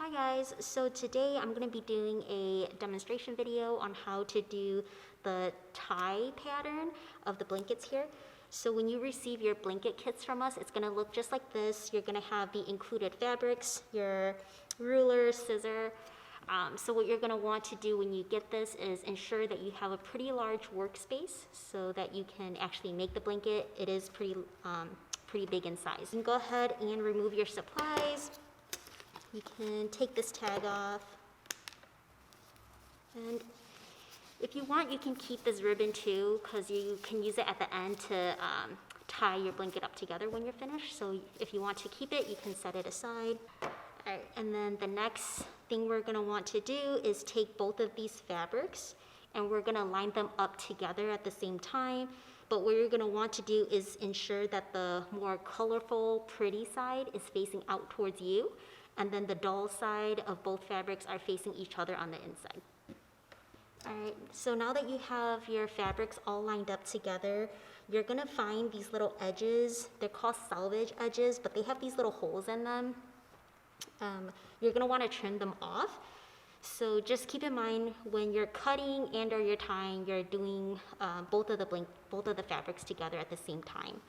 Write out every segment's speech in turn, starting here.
Hi guys, so today I'm going to be doing a demonstration video on how to do the tie pattern of the blankets here. So when you receive your blanket kits from us, it's going to look just like this. You're going to have the included fabrics, your ruler, scissor. So what you're going to want to do when you get this is ensure that you have a pretty large workspace so that you can actually make the blanket. It is pretty big in size. You can go ahead and remove your supplies. You can take this tag off, and if you want, you can keep this ribbon too, because you can use it at the end to tie your blanket up together when you're finished. So if you want to keep it, you can set it aside. All right, and then the next thing we're going to want to do is take both of these fabrics and we're going to line them up together at the same time. But what you're going to want to do is ensure that the more colorful, pretty side is facing out towards you, and then the dull side of both fabrics are facing each other on the inside. All right, so now that you have your fabrics all lined up together, you're gonna find these little edges. They're called selvage edges, but they have these little holes in them. You're gonna wanna trim them off. So just keep in mind when you're cutting and or you're tying, you're doing both of the fabrics together at the same time.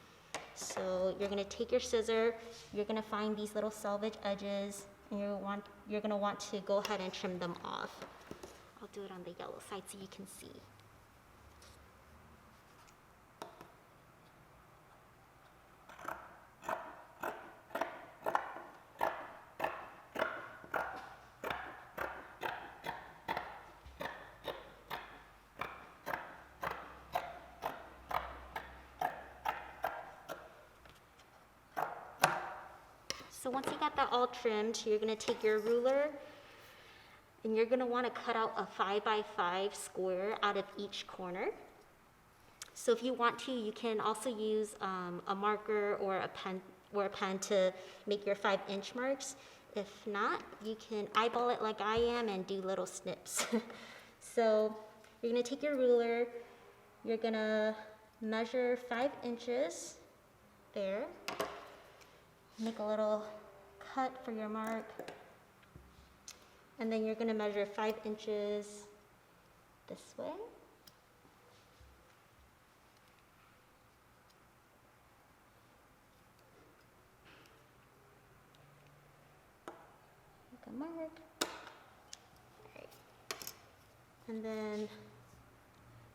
So you're gonna take your scissor, you're gonna find these little selvage edges, and you're gonna want to go ahead and trim them off. I'll do it on the yellow side so you can see. So once you got that all trimmed, you're gonna take your ruler and you're gonna wanna cut out a 5x5 square out of each corner. So if you want to, you can also use a marker or a pen to make your 5-inch marks. If not, you can eyeball it like I am and do little snips. So you're gonna take your ruler, you're gonna measure 5 inches there. Make a little cut for your mark, and then you're going to measure 5 inches this way. Make a mark. All right. And then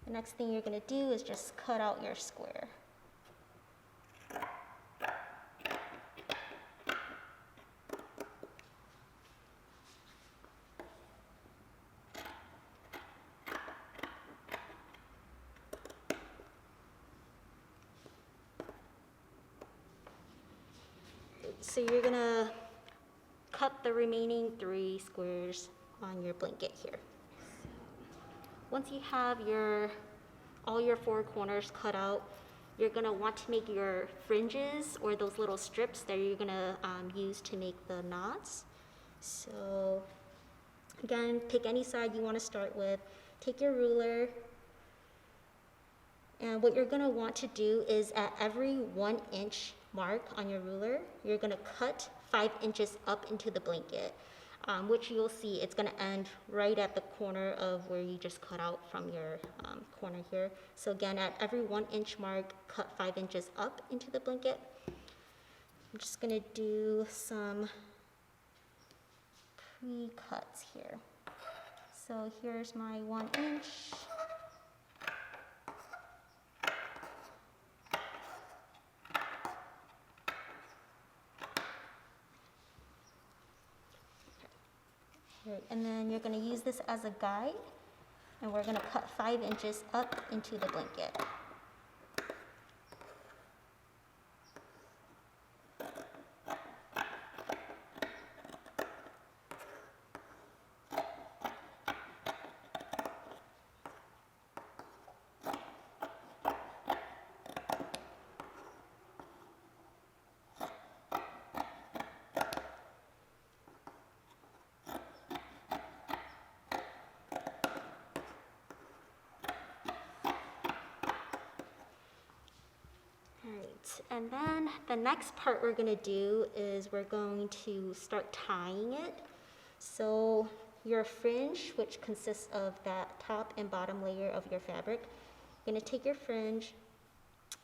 the next thing you're going to do is just cut out your square. So you're gonna cut the remaining 3 squares on your blanket here. Once you have all your 4 corners cut out, you're gonna want to make your fringes, or those little strips that you're gonna use to make the knots. So again, pick any side you want to start with. Take your ruler, and what you're going to want to do is at every 1-inch mark on your ruler, you're going to cut 5 inches up into the blanket, which you'll see it's going to end right at the corner of where you just cut out from your corner here. So again, at every 1-inch mark, cut 5 inches up into the blanket. I'm just going to do some pre-cuts here. So here's my 1 inch. And then you're going to use this as a guide, and we're going to cut 5 inches up into the blanket. And then the next part we're going to do is we're going to start tying it. So your fringe, which consists of that top and bottom layer of your fabric, you're gonna take your fringe,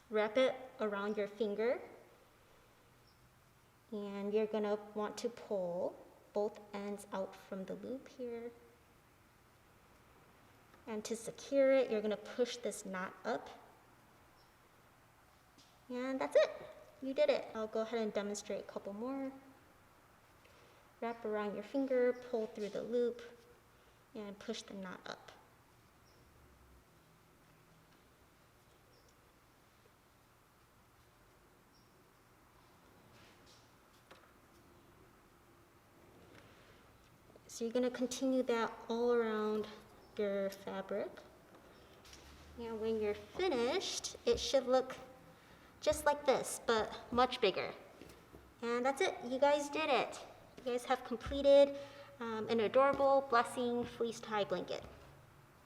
wrap it around your finger, and you're gonna want to pull both ends out from the loop here. And to secure it, you're gonna push this knot up. And that's it, you did it. I'll go ahead and demonstrate a couple more. Wrap around your finger, pull through the loop, and push the knot up. So you're gonna continue that all around your fabric. And when you're finished, it should look just like this, but much bigger. And that's it, you guys did it. You guys have completed an adorable blessing fleece tie blanket.